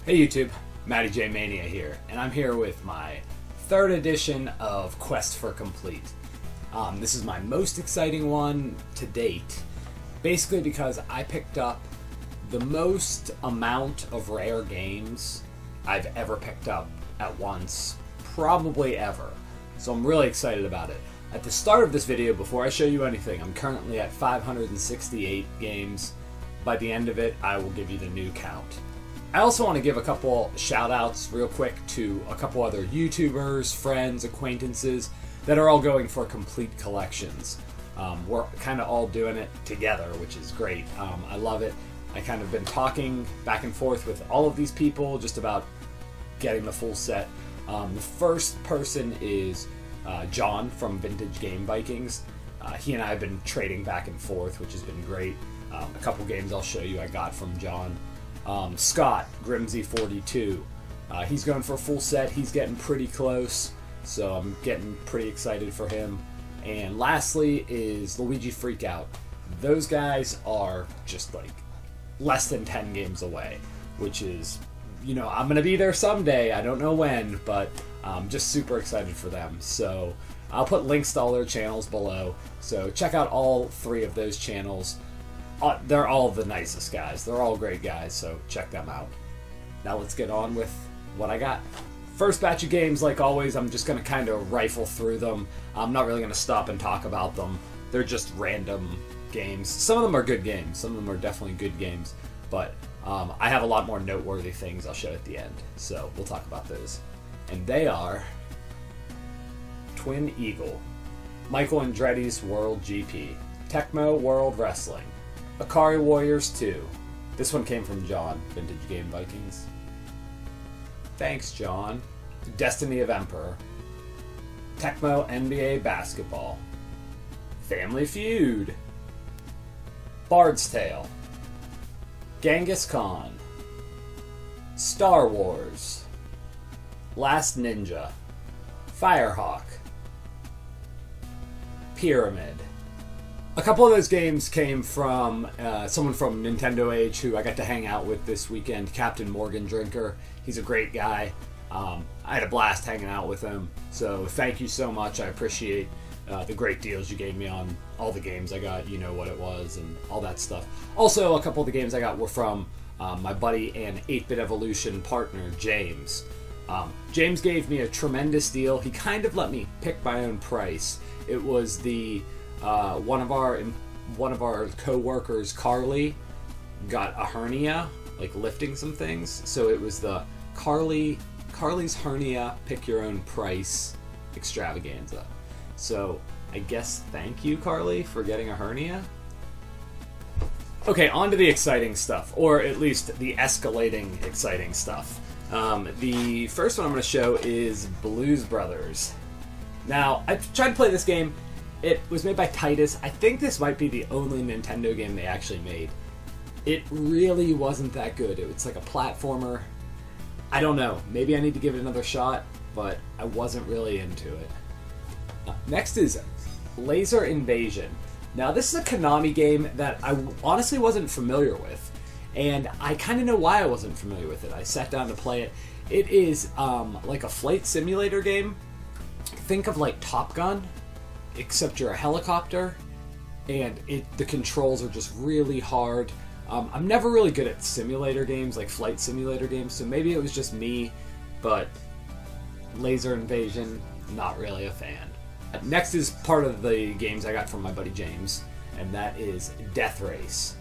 Hey YouTube, mattyjmania here, and I'm here with my third edition of Quest for Complete. This is my most exciting one to date, basically because I picked up the most amount of rare games I've ever picked up at once, probably ever. So I'm really excited about it. At the start of this video, before I show you anything, I'm currently at 568 games. By the end of it, I will give you the new count. I also want to give a couple shout outs real quick to a couple other YouTubers, friends, acquaintances that are all going for complete collections. We're kind of all doing it together, which is great. I love it. I kind of been talking back and forth with all of these people just about getting the full set. The first person is John from Vintage Game Vikings. He and I have been trading back and forth, which has been great. A couple games I'll show you I got from John. Scott, Grimsy42, he's going for a full set. He's getting pretty close, so I'm getting pretty excited for him. And lastly is Luigi Freakout. Those guys are just like less than 10 games away, which is, you know, I'm going to be there someday. I don't know when, but I'm just super excited for them. So I'll put links to all their channels below, so check out all three of those channels. They're all the nicest guys. They're all great guys, so check them out. Now let's get on with what I got. First batch of games, like always, I'm just going to kind of rifle through them. I'm not really going to stop and talk about them. They're just random games. Some of them are good games. Some of them are definitely good games. But I have a lot more noteworthy things I'll show at the end. So we'll talk about those. And they are Twin Eagle, Michael Andretti's World GP, Tecmo World Wrestling, Akari Warriors 2. This one came from John, Vintage Game Vikings. Thanks, John. Destiny of Emperor, Tecmo NBA Basketball, Family Feud, Bard's Tale, Genghis Khan, Star Wars, Last Ninja, Firehawk, Pyramid. A couple of those games came from someone from Nintendo Age who I got to hang out with this weekend, Captain Morgan Drinker. He's a great guy. I had a blast hanging out with him, so thank you so much. I appreciate the great deals you gave me on all the games I got, you know what it was, and all that stuff. Also, a couple of the games I got were from my buddy and 8-Bit Evolution partner, James. James gave me a tremendous deal. He kind of let me pick my own price. It was the one of our co-workers, Carly, got a hernia, like lifting some things. So it was the Carly's hernia pick your own price extravaganza. So I guess thank you, Carly, for getting a hernia. Okay, on to the exciting stuff, or at least the escalating exciting stuff. The first one I'm going to show is Blues Brothers. Now, I've tried to play this game. It was made by Titus. I think this might be the only Nintendo game they actually made. It really wasn't that good. It's like a platformer. I don't know. Maybe I need to give it another shot, but I wasn't really into it. Next is Laser Invasion. Now, this is a Konami game that I honestly wasn't familiar with, and I kind of know why I wasn't familiar with it. I sat down to play it. It is like a flight simulator game. Think of like Top Gun, except you're a helicopter, and the controls are just really hard. I'm never really good at simulator games, like flight simulator games, so maybe it was just me, but Laser Invasion, not really a fan. Next is part of the games I got from my buddy James, and that is Death Race.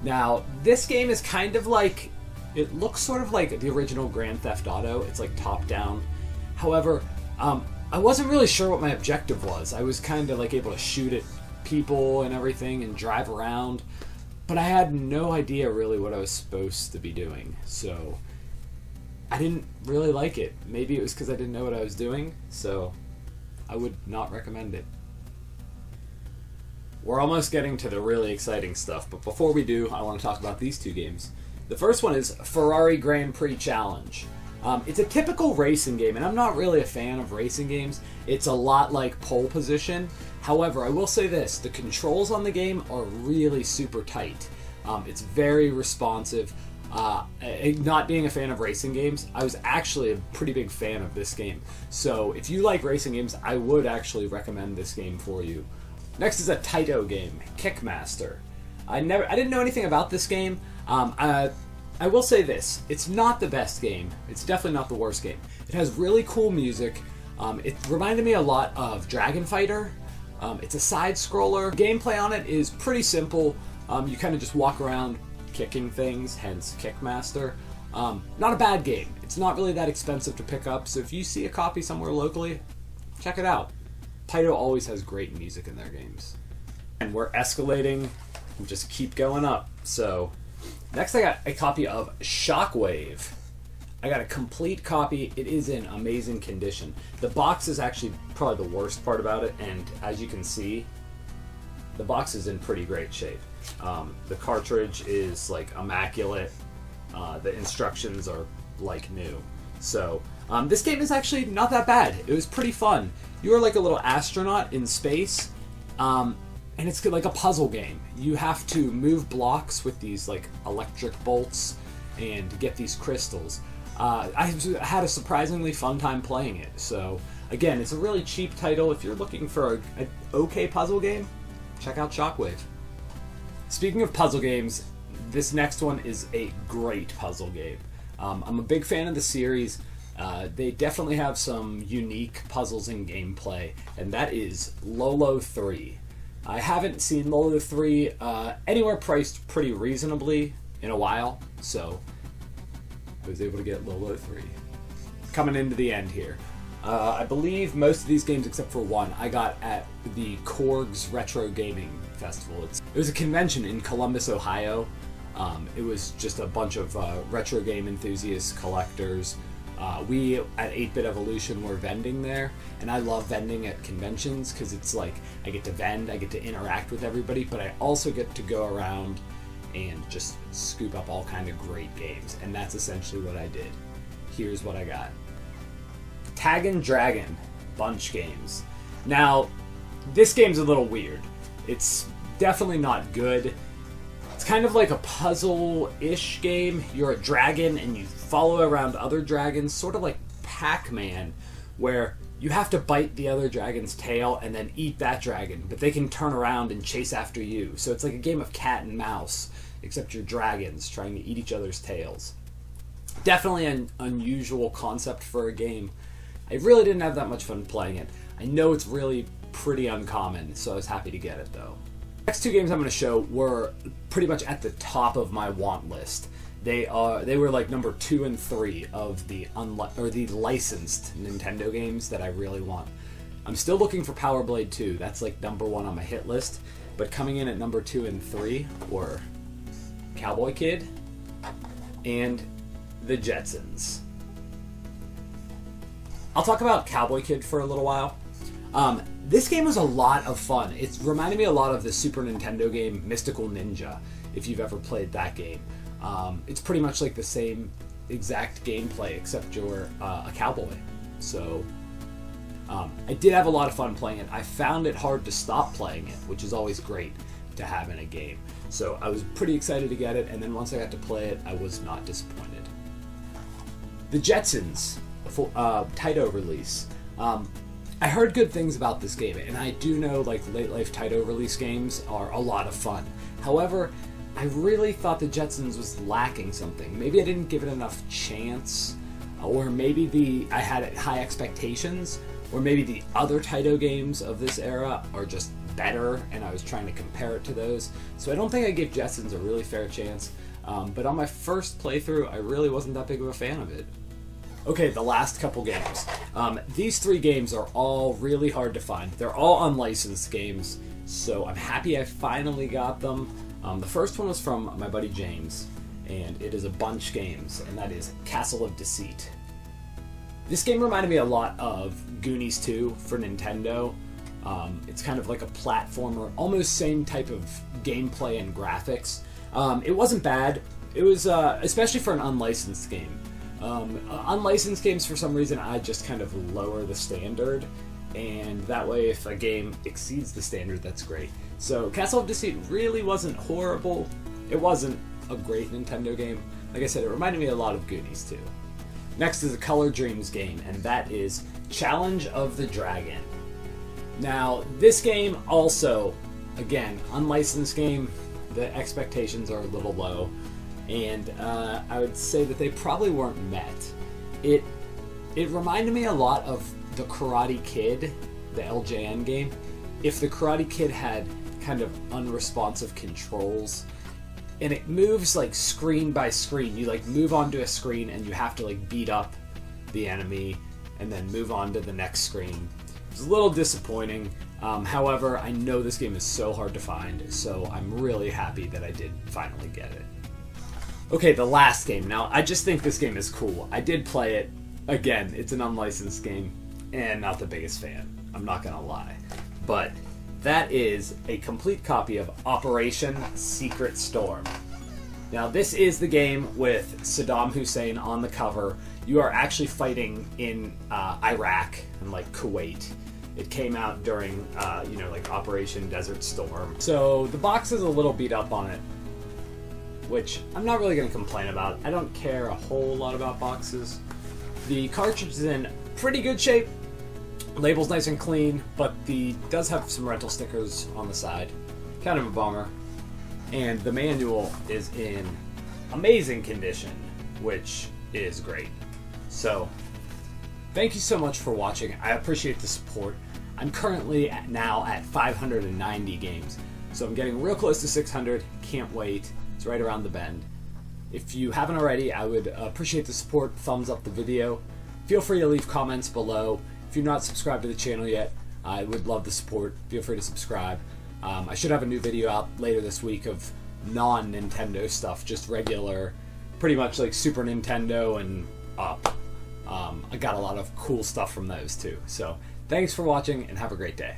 Now, this game is kind of like, it looks sort of like the original Grand Theft Auto. It's like top-down. However, I wasn't really sure what my objective was. I was kind of like able to shoot at people and everything and drive around, but I had no idea really what I was supposed to be doing, so I didn't really like it. Maybe it was because I didn't know what I was doing, so I would not recommend it. We're almost getting to the really exciting stuff, but before we do, I want to talk about these two games. The first one is Ferrari Grand Prix Challenge. It's a typical racing game, and I'm not really a fan of racing games. It's a lot like Pole Position. However, I will say this, the controls on the game are really super tight. It's very responsive. Not being a fan of racing games, I was actually a pretty big fan of this game. So if you like racing games, I would actually recommend this game for you. Next is a Taito game, Kickmaster. I didn't know anything about this game. I will say this: it's not the best game. It's definitely not the worst game. It has really cool music. It reminded me a lot of Dragon Fighter. It's a side scroller. Gameplay on it is pretty simple. You kind of just walk around kicking things, hence Kickmaster. Not a bad game. It's not really that expensive to pick up, so if you see a copy somewhere locally, check it out. Taito always has great music in their games. And we're escalating, we just keep going up. So, next I got a copy of Shockwave. I got a complete copy. It is in amazing condition. The box is actually probably the worst part about it, and as you can see, the box is in pretty great shape. The cartridge is like immaculate. The instructions are like new. So this game is actually not that bad. It was pretty fun. You're like a little astronaut in space, and it's like a puzzle game. You have to move blocks with these like electric bolts and get these crystals. I had a surprisingly fun time playing it. So again, it's a really cheap title. If you're looking for an okay puzzle game, check out Shockwave. Speaking of puzzle games, this next one is a great puzzle game. I'm a big fan of the series. They definitely have some unique puzzles in gameplay, and that is Lolo 3. I haven't seen Lolo 3 anywhere priced pretty reasonably in a while, so I was able to get Lolo 3. Coming into the end here. I believe most of these games, except for one, I got at the Korg's Retro Gaming Festival. It was a convention in Columbus, Ohio. It was just a bunch of retro game enthusiasts, collectors. We at 8-Bit Evolution were vending there, and I love vending at conventions because it's like I get to vend, I get to interact with everybody, but I also get to go around and just scoop up all kind of great games, and that's essentially what I did. Here's what I got. Tag and Dragon Bunch Games. Now, this game's a little weird. It's definitely not good. It's kind of like a puzzle-ish game. You're a dragon and you follow around other dragons, sort of like Pac-Man, where you have to bite the other dragon's tail and then eat that dragon, but they can turn around and chase after you. So it's like a game of cat and mouse, except you're dragons trying to eat each other's tails. Definitely an unusual concept for a game. I really didn't have that much fun playing it. I know it's really pretty uncommon, so I was happy to get it though. Next two games I'm going to show were pretty much at the top of my want list. They were like number 2 and 3 of the licensed Nintendo games that I really want. I'm still looking for Power Blade 2. That's like number 1 on my hit list. But coming in at number 2 and 3 were Cowboy Kid and The Jetsons. I'll talk about Cowboy Kid for a little while. This game was a lot of fun. It reminded me a lot of the Super Nintendo game Mystical Ninja, if you've ever played that game. It's pretty much like the same exact gameplay, except you're a cowboy. So I did have a lot of fun playing it. I found it hard to stop playing it, which is always great to have in a game. So I was pretty excited to get it, and then once I got to play it, I was not disappointed. The Jetsons, Taito release. I heard good things about this game, and I do know like late life Taito release games are a lot of fun. However, I really thought the Jetsons was lacking something. Maybe I didn't give it enough chance, or maybe I had high expectations, or maybe the other Taito games of this era are just better, and I was trying to compare it to those. So I don't think I gave Jetsons a really fair chance. But on my first playthrough, I really wasn't that big of a fan of it. Okay, the last couple games. These 3 games are all really hard to find. They're all unlicensed games, so I'm happy I finally got them. The first one was from my buddy James, and it is a bunch games, and that is Castle of Deceit. This game reminded me a lot of Goonies 2 for Nintendo. It's kind of like a platformer, almost same type of gameplay and graphics. It wasn't bad. It was, especially for an unlicensed game. Unlicensed games, for some reason, I just kind of lower the standard, and that way if a game exceeds the standard, that's great. So Castle of Deceit really wasn't horrible. It wasn't a great Nintendo game. Like I said, it reminded me a lot of Goonies too. Next is a Color Dreams game, and that is Challenge of the Dragon. Now, this game also, again, unlicensed game, the expectations are a little low, and I would say that they probably weren't met. It reminded me a lot of the Karate Kid, the LJN game, if the Karate Kid had kind of unresponsive controls, and it moves like screen by screen. You like move onto a screen and you have to like beat up the enemy and then move on to the next screen. It's a little disappointing. However, I know this game is so hard to find, so I'm really happy that I did finally get it. Okay, the last game. Now, I just think this game is cool. I did play it. Again, it's an unlicensed game, and not the biggest fan. I'm not gonna lie. But that is a complete copy of Operation Secret Storm. Now, this is the game with Saddam Hussein on the cover. You are actually fighting in Iraq and like Kuwait. It came out during, like Operation Desert Storm. So the box is a little beat up on it, which I'm not really going to complain about. I don't care a whole lot about boxes. The cartridge is in pretty good shape. Label's nice and clean, but does have some rental stickers on the side. Kind of a bummer. And the manual is in amazing condition, which is great. So, thank you so much for watching. I appreciate the support. I'm currently now at 590 games, so I'm getting real close to 600. Can't wait. It's right around the bend. If you haven't already, I would appreciate the support. Thumbs up the video. Feel free to leave comments below. If you're not subscribed to the channel yet, I would love the support. Feel free to subscribe. I should have a new video out later this week of non-Nintendo stuff, just regular, pretty much like Super Nintendo and up. I got a lot of cool stuff from those too. So thanks for watching and have a great day.